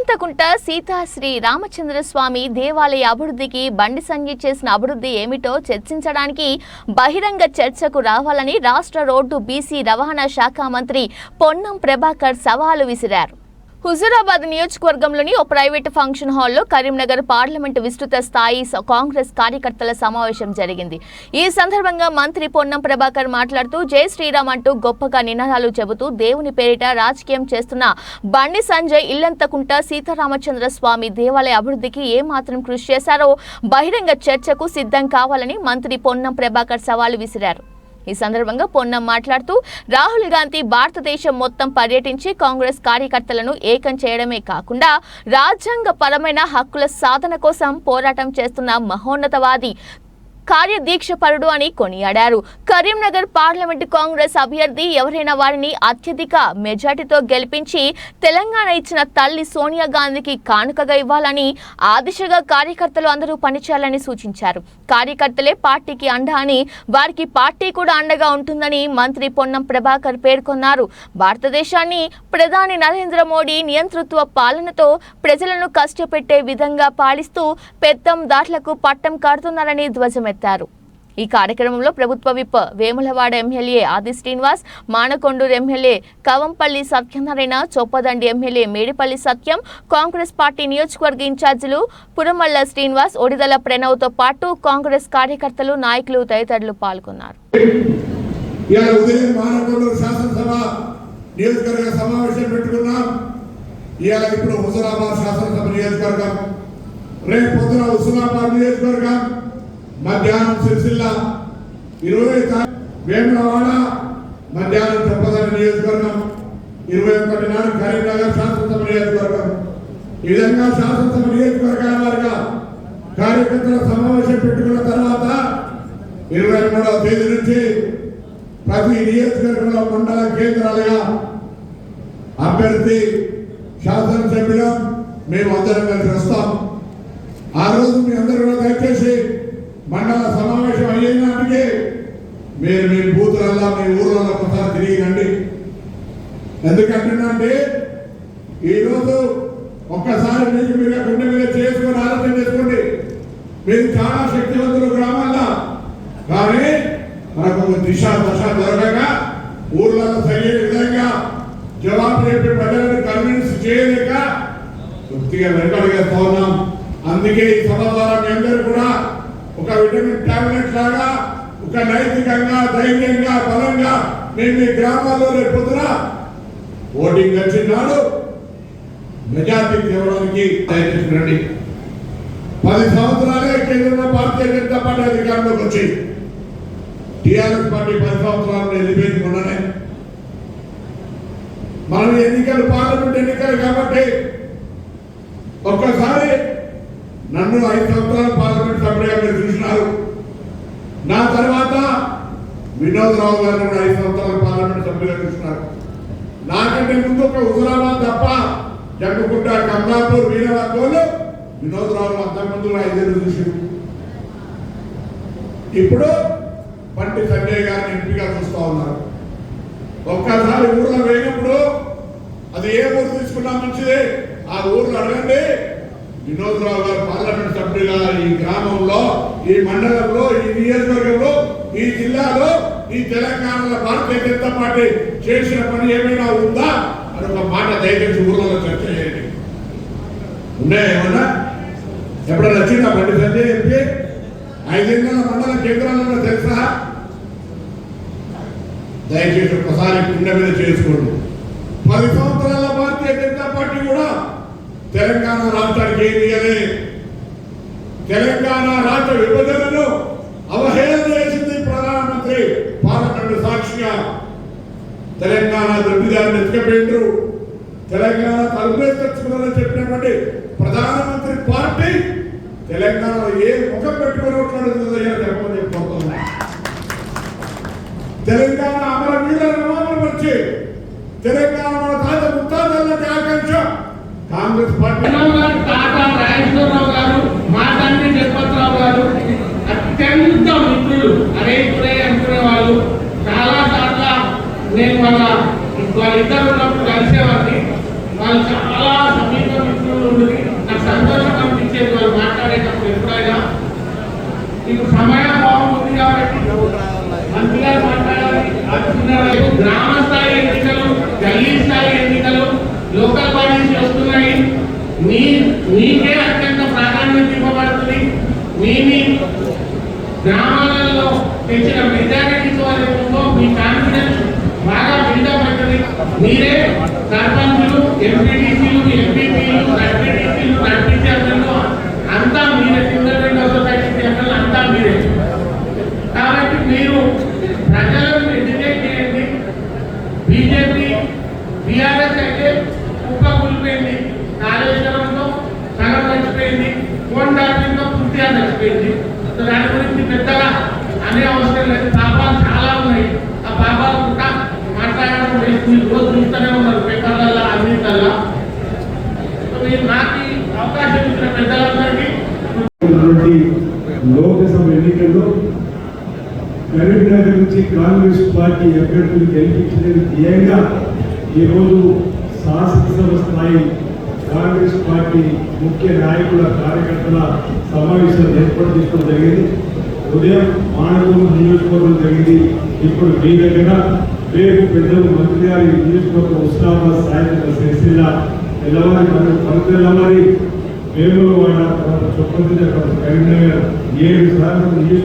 ఇల్లంతకుంట సీతా శ్రీ రామచంద్ర స్వామి దేవాలయ అభివృద్ధికి బండి సంజయ్ చేసిన అభివృద్ధి ఏమిటో చర్చించడానికి బహిరంగ చర్చకు రావాలని రాష్ట్ర రోడ్డు బీసీ రవాణా శాఖ మంత్రి పొన్నం ప్రభాకర్ సవాలు విసిరారు. హుజూరాబాద్ నియోజకవర్గంలోని ఓ ప్రైవేట్ ఫంక్షన్ హాల్లో కరీంనగర్ పార్లమెంటు విస్తృత స్థాయి కాంగ్రెస్ కార్యకర్తల సమావేశం జరిగింది. ఈ సందర్భంగా మంత్రి పొన్నం ప్రభాకర్ మాట్లాడుతూ జై శ్రీరామ్ అంటూ గొప్పగా నినాదాలు చెబుతూ దేవుని పేరిట రాజకీయం చేస్తున్న బండి సంజయ్ ఇల్లంతకుంట సీతారామచంద్ర స్వామి దేవాలయ అభివృద్ధికి ఏమాత్రం కృషి చేశారో బహిరంగ చర్చకు సిద్ధం కావాలని మంత్రి పొన్నం ప్రభాకర్ సవాలు విసిరారు. ఈ సందర్భంగా పొన్నం మాట్లాడుతూ రాహుల్ గాంధీ భారతదేశం మొత్తం పర్యటించి కాంగ్రెస్ కార్యకర్తలను ఏకం చేయడమే కాకుండా రాజ్యాంగపరమైన హక్కుల సాధన కోసం పోరాటం చేస్తున్న మహోన్నతవాది కార్యదీక్షపరుడు అని కొనియాడారు. కరీంనగర్ పార్లమెంటు కాంగ్రెస్ అభ్యర్థి ఎవరైనా వారిని అత్యధిక మెజార్టీతో గెలిపించి తెలంగాణ ఇచ్చిన తల్లి సోనియా గాంధీకి కానుకగా ఇవ్వాలని ఆ దిశగా కార్యకర్తలు అందరూ పనిచేయాలని సూచించారు. కార్యకర్తలే పార్టీకి అండ అని వారికి పార్టీ కూడా అండగా ఉంటుందని మంత్రి పొన్నం ప్రభాకర్ పేర్కొన్నారు. భారతదేశాన్ని ప్రధాని నరేంద్ర మోడీ నియంతృత్వ పాలనతో ప్రజలను కష్టపెట్టే విధంగా పాలిస్తూ పెత్తందార్లకు పట్టం కడుతున్నారని ధ్వజమెత్తారు. ఈ కార్యక్రమంలో ప్రభుత్వ విప్ వేములవాడ ఎమ్మెల్యే ఆది శ్రీనివాస్, మానకొండూరు ఎమ్మెల్యే కవంపల్లి సత్యనారాయణ, చొప్పదండి ఎమ్మెల్యే మేడిపల్లి సత్యం, కాంగ్రెస్ పార్టీ నియోజకవర్గ ఇన్ఛార్జీలు పురమల్ల శ్రీనివాస్, ఒడిదల ప్రణవ్తో పాటు కాంగ్రెస్ కార్యకర్తలు, నాయకులు తదితరులు పాల్గొన్నారు. మధ్యాహ్నం సిరిసిల్ల 20 వేములవాడ, మధ్యాహ్నం చొప్పదండి నియోజకవర్గం, 21 నాడు కరీంనగర్ శాసనసభ నియోజకవర్గం. ఈ విధంగా శాసనసభ నియోజకవర్గాల వారిగా కార్యకర్తల సమావేశం పెట్టుకున్న తర్వాత 23వ తేదీ నుంచి ప్రతి నియోజకవర్గంలో మండల కేంద్రాలుగా అభ్యర్థి శాసనసభ్యులం మేము అందరం కలిసి వస్తాం. ఆ రోజు మీ అందరూ దయచేసి మండల సమావేశం అయ్యేనాటికి మీరు మీ బూతులల్లా మీ ఊర్లలో ఒకసారి తిరిగినండి. ఎందుకంటే ఈరోజు ఒక్కసారి మీకు మీరు గుండె మీద చేసుకొని ఆలోచన చేసుకోండి. మీరు చాలా శక్తివంతులు గ్రామాల్లో, కానీ మనకు దిశ దశ దొరకక ఊర్లలో సరైన విధంగా జవాబు చెప్పి ప్రజలను కన్విన్స్ చేయలేక పూర్తిగా వెనకడుగేస్తా ఉన్నాం. అందుకే ఈ సభ ద్వారా మీ అందరూ కూడా ఒక విటమిన్ టాబ్లెట్ లాగా ఒక నైతికంగా, ధైర్యంగా, బలంగా మేము మీ గ్రామాల్లో రేపొద్దున ఓటింగ్ వచ్చినాడు మెజార్టీ తేవడానికి ప్రయత్నించండి. 10 సంవత్సరాలే కేంద్రంలో భారతీయ జనతా పార్టీ అధికారంలోకి వచ్చి టీఆర్ఎస్ పార్టీ 10 సంవత్సరాలు నిలిపేసుకున్నానే. మనం ఎన్నికలు పార్లమెంట్ ఎన్నికలు కాబట్టి ఒక్కసారి నన్ను 5 సంవత్సరాలు పార్లమెంట్ సభ్యుడిగా మీరు చూసినారు. నా తర్వాత వినోద్ రావు గారిని కూడా 5 సంవత్సరాలు పార్లమెంట్ సభ్యులుగా చూసినారు. నాకంటే ముందు ఒక హుజూరాబాద్ తప్ప జగ్గుకుంట, కమలాపూర్, వీరవాకోలు వినోద్ రావు అంతకుముందు 5 ఏళ్ళు చూసారు. ఇప్పుడు బండి సంజయ్ గారిని ఎంపీగా చూస్తూ ఉన్నారు. ఒక్కసారి ఊర్లో వేయినప్పుడు అది ఏ ఊరు తీసుకున్నా మంచిది, ఆ ఊర్లో అడగండి. వినోద్ రావు గారు పార్లమెంట్ సభ్యులుగా ఈ గ్రామంలో, ఈ మండలంలో, ఈ నియోజకవర్గంలో, ఈ జిల్లాలో, ఈ తెలంగాణలో భారతీయ జనతా పార్టీ చేసిన పని ఏమైనా ఉందా అని ఒక మాట దయచేసి ఊర్లలో చర్చ చేయండి. ఉన్నాయా ఏమన్నా? ఎప్పుడైనా వచ్చిందా బండి సంజయ్ ఎంపీ? 5 మండల కేంద్రాలలో తెలుసా? దయచేసి ఒకసారి గుండె మీద చేసుకోండి. 10 సంవత్సరాల భారతీయ జనతా పార్టీ కూడా తెలంగాణ రాష్ట్రానికి ఏమి ఇవ్వలే. తెలంగాణ రాష్ట్ర విభజనను అవహేళన చేసింది ప్రధానమంత్రి పార్లమెంటు సాక్షిగా. తెలంగాణ దొడ్డిదారిని ఎత్తుకపోయిండ్రు. తెలంగాణ తలుపులేసి తెచ్చుకున్నారని చెప్పినటువంటి ప్రధానమంత్రి పార్టీ తెలంగాణలో ఏ ముఖం పెట్టుకుని ఉంటుందో చెప్పమని చెప్పుకుంటున్నా. తెలంగాణ అమర వీరులను అమలుపరిచి తెలంగాణ మన తాత ముత్తాతలకి ఆకాంక్ష కాంగ్రెస్ పార్టీ. టాటా రాజేశ్వరరావు గారు, మా తండ్రి జగపతిరావు గారు అత్యంత మిత్రులు. అరే ఇప్పుడే అనుకునే వాళ్ళు చాలా సార్లు నేను వాళ్ళిద్దరు ఉన్నప్పుడు కలిసేవాడిని. వాళ్ళు చాలా సమీప మిత్రులు. గ్రామాలలో తెచ్చిన మెజారిటీతో మీ కాన్ఫిడెన్స్ బాగా బిల్డప్ అవుతుంది. మీరే సర్పంచులు, ఎంపీటీసీలు, ఎంపీపీలు, నడ్పీటీసీలు, నడ్పీటీసీలు అంతా మీరే, సింగల్ సొసైటీ చైర్మన్ అంతా మీరే. కాబట్టి మీరు ప్రజలను ఎడ్యుకేట్ చేయండి. బీజేపీ బీఆర్ఎస్ అయితే కుప్ప కూలిపోయింది, కాళేశ్వరంతో సగం చచ్చిపోయింది, ఫోన్ డాక్టర్తో పూర్తిగా చచ్చిపోయింది. దాని గురించి పెద్దగా అనే అవసరం లేదు. పాపాలు చాలా ఉన్నాయి. ఆ పాపాలు కూడా మాట్లాడడం లేదు. మీరు రోజు చూస్తూనే ఉన్నారు పేపర్లలో, అన్నింటిలో. మీరు నాకు అవకాశం ఇచ్చిన పెద్దలందరికీ లోక్సభ ఎన్నికల్లో కరీంనగర్ నుంచి కాంగ్రెస్ పార్టీ అభ్యర్థులు గెలిపించడం ధ్యేయంగా ఈరోజు శాసనసభ స్థాయి కాంగ్రెస్ పార్టీ ముఖ్య నాయకుల కార్యకర్తల సమావేశం ఏర్పాటు చేసుకోవడం జరిగింది. ఉదయం మానవూరు నియోజకవర్గం జరిగింది. ఇప్పుడు మీ దగ్గర రేపు పెద్దలు మంత్రి గారి నియోజకవర్గం ఉస్మానాబాద్, సాయంత్రం సిరిసిల్ల, తెల్లవారి తెల్లవారి వేములవాడ, తర్వాత చొప్పంది, కరీంనగర్ 7 సార్లు